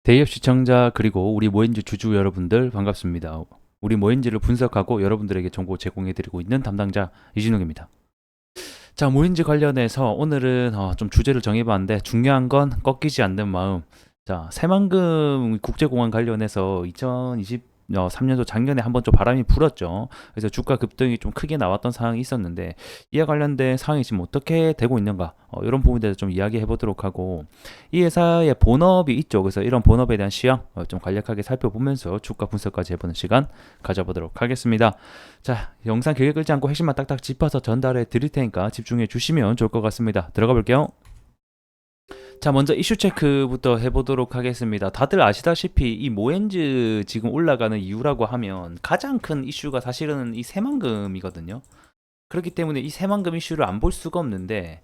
대기업 시청자 그리고 우리 모엔지 주주 여러분들 반갑습니다. 우리 모엔지를 분석하고 여러분들에게 정보 제공해드리고 있는 담당자 이진욱입니다. 자, 모엔지 관련해서 오늘은 좀 주제를 정해봤는데 중요한 건 꺾이지 않는 마음. 자, 새만금 국제공항 관련해서 2023년도 작년에 한번 좀 바람이 불었죠. 그래서 주가 급등이 좀 크게 나왔던 상황이 있었는데 이와 관련된 상황이 지금 어떻게 되고 있는가 이런 부분에 대해서 좀 이야기해 보도록 하고 이 회사의 본업이 있죠. 그래서 이런 본업에 대한 시황 좀 간략하게 살펴보면서 주가 분석까지 해보는 시간 가져보도록 하겠습니다. 자, 영상 길게 끌지 않고 핵심만 딱딱 짚어서 전달해 드릴 테니까 집중해 주시면 좋을 것 같습니다. 들어가 볼게요. 자, 먼저 이슈 체크부터 해보도록 하겠습니다. 다들 아시다시피 이 모엔즈 지금 올라가는 이유라고 하면 가장 큰 이슈가 사실은 이 새만금이거든요. 그렇기 때문에 이 새만금 이슈를 안 볼 수가 없는데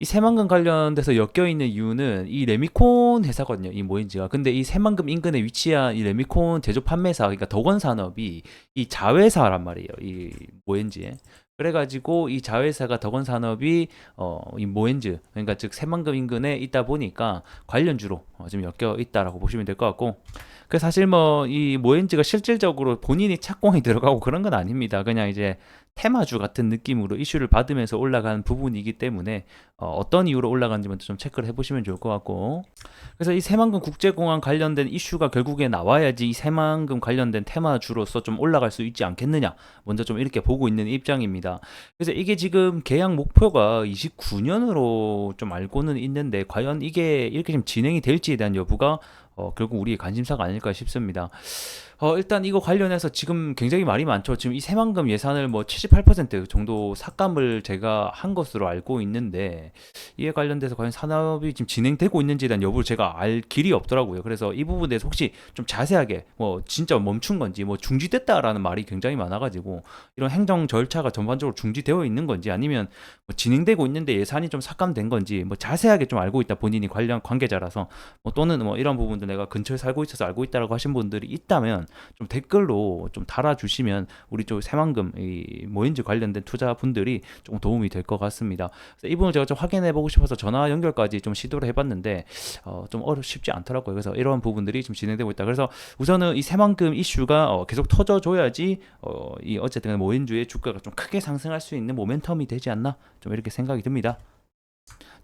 이 새만금 관련돼서 엮여 있는 이유는 이 레미콘 회사거든요. 이 모엔즈가. 근데 이 새만금 인근에 위치한 이 레미콘 제조 판매사, 그러니까 덕원산업이 이 자회사란 말이에요. 이 모엔즈에. 그래가지고 이 자회사가 덕원산업이 이 모엔즈, 그러니까 즉 새만금 인근에 있다 보니까 관련주로 지금 엮여 있다라고 보시면 될 것 같고. 그 사실 뭐 이 모엔즈가 실질적으로 본인이 착공이 들어가고 그런 건 아닙니다. 그냥 이제 테마주 같은 느낌으로 이슈를 받으면서 올라간 부분이기 때문에 떤 이유로 올라간지 먼저 좀 체크를 해보시면 좋을 것 같고. 그래서 이 새만금 국제공항 관련된 이슈가 결국에 나와야지 이 새만금 관련된 테마주로서 좀 올라갈 수 있지 않겠느냐, 먼저 좀 이렇게 보고 있는 입장입니다. 그래서 이게 지금 계약 목표가 29년으로 좀 알고는 있는데 과연 이게 이렇게 좀 진행이 될지에 대한 여부가 결국 우리의 관심사가 아닐까 싶습니다. 일단 이거 관련해서 지금 굉장히 말이 많죠. 지금 이 새만금 예산을 뭐 78% 정도 삭감을 제가 한 것으로 알고 있는데 이에 관련돼서 과연 산업이 지금 진행되고 있는지에 대한 여부를 제가 알 길이 없더라고요. 그래서 이 부분에 대해서 혹시 좀 자세하게 뭐 진짜 멈춘 건지 뭐 중지됐다라는 말이 굉장히 많아가지고 이런 행정 절차가 전반적으로 중지되어 있는 건지 아니면 뭐 진행되고 있는데 예산이 좀 삭감된 건지 뭐 자세하게 좀 알고 있다, 본인이 관련 관계자라서 뭐 또는 뭐 이런 부분도 내가 근처에 살고 있어서 알고 있다라고 하신 분들이 있다면 좀 댓글로 좀 달아주시면 우리 쪽 새만금 이 모인지 관련된 투자분들이 조금 도움이 될 것 같습니다. 그래서 이 부분을 제가 좀 확인해 보고 싶어서 전화 연결까지 좀 시도를 해봤는데 좀 쉽지 않더라고요. 그래서 이런 부분들이 좀 진행되고 있다. 그래서 우선은 이 새만금 이슈가 계속 터져줘야지 이 어쨌든 모인주의 주가가 좀 크게 상승할 수 있는 모멘텀이 되지 않나, 좀 이렇게 생각이 듭니다.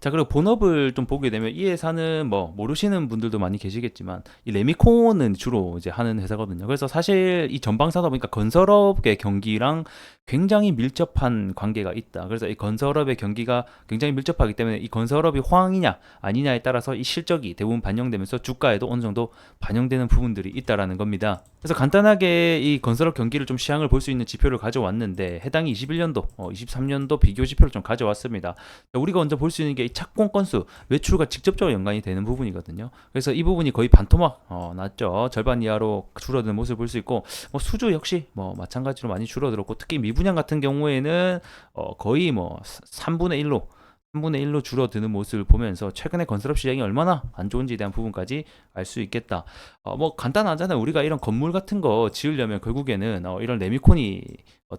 자, 그리고 본업을 좀 보게 되면 이 회사는 뭐 모르시는 분들도 많이 계시겠지만 이 레미콘은 주로 이제 하는 회사거든요. 그래서 사실 이 전방산업, 그러니까 건설업의 경기랑 굉장히 밀접한 관계가 있다. 그래서 이 건설업의 경기가 굉장히 밀접하기 때문에 이 건설업이 호황이냐 아니냐에 따라서 이 실적이 대부분 반영되면서 주가에도 어느 정도 반영되는 부분들이 있다라는 겁니다. 그래서 간단하게 이 건설업 경기를 좀 시향을 볼 수 있는 지표를 가져왔는데 해당이 21년도, 23년도 비교 지표를 좀 가져왔습니다. 우리가 먼저 볼 수 있는 게 이 착공 건수, 매출과 직접적으로 연관이 되는 부분이거든요. 그래서 이 부분이 거의 반토막 났죠. 절반 이하로 줄어드는 모습을 볼 수 있고, 뭐 수주 역시 뭐 마찬가지로 많이 줄어들었고, 특히 미분양 같은 경우에는 거의 뭐 3분의 1로 3분의 1로 줄어드는 모습을 보면서 최근에 건설업 시장이 얼마나 안 좋은지에 대한 부분까지 알 수 있겠다. 뭐 간단하잖아요. 우리가 이런 건물 같은 거 지으려면 결국에는 이런 레미콘이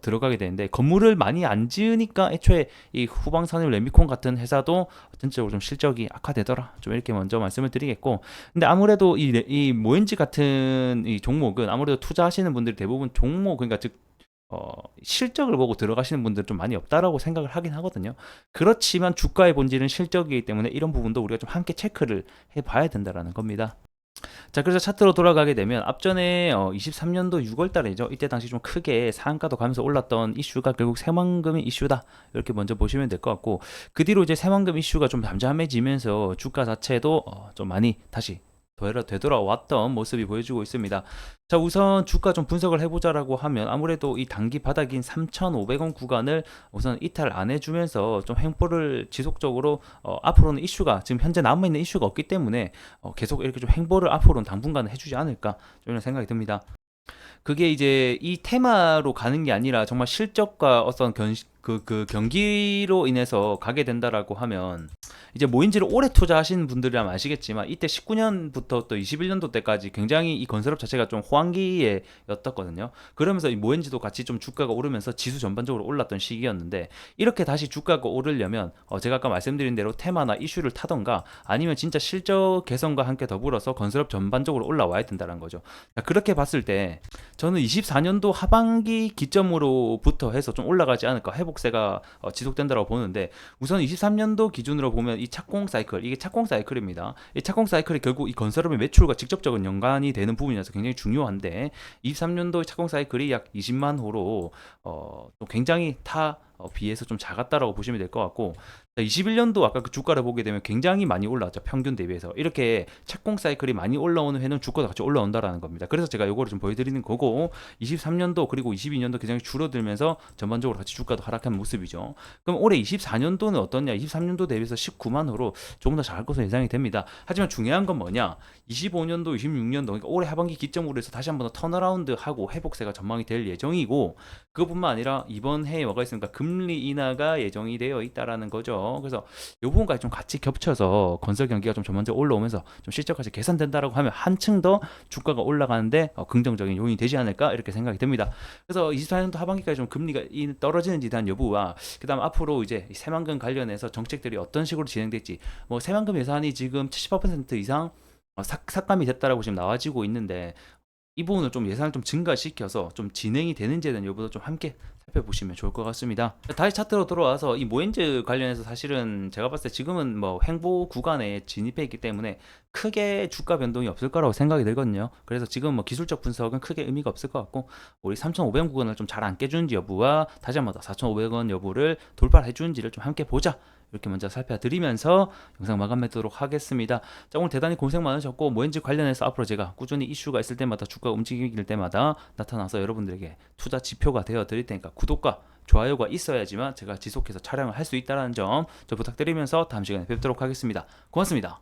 들어가게 되는데, 건물을 많이 안 지으니까 애초에 이 후방산업 레미콘 같은 회사도 전체적으로 좀 실적이 악화되더라, 좀 이렇게 먼저 말씀을 드리겠고. 근데 아무래도 이 모엔지 같은 이 종목은 아무래도 투자하시는 분들이 대부분 종목, 그러니까 즉 실적을 보고 들어가시는 분들 좀 많이 없다라고 생각을 하긴 하거든요. 그렇지만 주가의 본질은 실적이기 때문에 이런 부분도 우리가 좀 함께 체크를 해봐야 된다라는 겁니다. 자, 그래서 차트로 돌아가게 되면 앞전에 23년도 6월 달이죠. 이때 당시 좀 크게 상한가도 가면서 올랐던 이슈가 결국 새만금의 이슈다, 이렇게 먼저 보시면 될 것 같고, 그 뒤로 이제 새만금 이슈가 좀 잠잠해지면서 주가 자체도 좀 많이 다시 되돌아왔던 모습이 보여주고 있습니다. 자, 우선 주가 좀 분석을 해보자라고 하면 아무래도 이 단기 바닥인 3,500원 구간을 우선 이탈 안 해주면서 좀 횡보를 지속적으로 앞으로는 이슈가 지금 현재 남아있는 이슈가 없기 때문에 계속 이렇게 좀 횡보를 앞으로는 당분간은 해주지 않을까, 좀 이런 생각이 듭니다. 그게 이제 이 테마로 가는 게 아니라 정말 실적과 어떤 그 경기로 인해서 가게 된다라고 하면 이제 모인지를 오래 투자하신 분들이라면 아시겠지만 이때 19년부터 또 21년도 때까지 굉장히 이 건설업 자체가 좀 호황기에 였었거든요. 그러면서 이 모인지도 같이 좀 주가가 오르면서 지수 전반적으로 올랐던 시기였는데 이렇게 다시 주가가 오르려면 제가 아까 말씀드린 대로 테마나 이슈를 타던가 아니면 진짜 실적 개선과 함께 더불어서 건설업 전반적으로 올라와야 된다는 거죠. 자, 그렇게 봤을 때 저는 24년도 하반기 기점으로부터 해서 좀 올라가지 않을까, 회복세가 지속된다고 보는데, 우선 23년도 기준으로 보면 이 착공 사이클, 이게 착공 사이클입니다. 이 착공 사이클이 결국 이 건설업의 매출과 직접적인 연관이 되는 부분이라서 굉장히 중요한데, 23년도 착공 사이클이 약 20만 호로 또 굉장히 타 비해서 좀 작았다라고 보시면 될 것 같고, 21년도 아까 그 주가를 보게 되면 굉장히 많이 올라왔죠. 평균 대비해서. 이렇게 착공 사이클이 많이 올라오는 해는 주가도 같이 올라온다라는 겁니다. 그래서 제가 요거를 좀 보여드리는 거고, 23년도 그리고 22년도 굉장히 줄어들면서 전반적으로 같이 주가도 하락한 모습이죠. 그럼 올해 24년도는 어떻냐? 23년도 대비해서 19만 호로 조금 더 잘할 것으로 예상이 됩니다. 하지만 중요한 건 뭐냐? 25년도, 26년도, 그러니까 올해 하반기 기점으로 해서 다시 한번 더 턴어라운드 하고 회복세가 전망이 될 예정이고, 그것뿐만 아니라 이번 해에 뭐가 있습니까? 금리 인하가 예정이 되어 있다라는 거죠. 그래서 이 부분까지 좀 같이 겹쳐서 건설 경기가 좀 전반적으로 올라오면서 좀 실적까지 개선된다라고 하면 한층 더 주가가 올라가는데 긍정적인 요인이 되지 않을까 이렇게 생각이 됩니다. 그래서 24년도 하반기까지 좀 금리가 떨어지는지에 대한 여부와 그다음 앞으로 이제 새만금 관련해서 정책들이 어떤 식으로 진행될지, 뭐 새만금 예산이 지금 78% 이상 삭감이 됐다라고 지금 나와지고 있는데, 이 부분을 좀 예산을 좀 증가시켜서 좀 진행이 되는지에 대한 여부도 좀 함께 살펴보시면 좋을 것 같습니다. 다시 차트로 돌아와서 이 모엔즈 관련해서 사실은 제가 봤을 때 지금은 뭐 횡보 구간에 진입해 있기 때문에 크게 주가 변동이 없을 거라고 생각이 들거든요. 그래서 지금 뭐 기술적 분석은 크게 의미가 없을 것 같고, 우리 3,500원 구간을 좀 잘 안 깨주는지 여부와 다시 한번 더 4,500원 여부를 돌파해 주는지를 좀 함께 보자, 이렇게 먼저 살펴드리면서 영상 마감하도록 하겠습니다. 자, 오늘 대단히 고생 많으셨고, 모엔즈 관련해서 앞으로 제가 꾸준히 이슈가 있을 때마다 주가 움직일 때마다 나타나서 여러분들에게 투자 지표가 되어 드릴 테니까 구독과 좋아요가 있어야지만 제가 지속해서 촬영을 할 수 있다는 점 좀 부탁드리면서 다음 시간에 뵙도록 하겠습니다. 고맙습니다.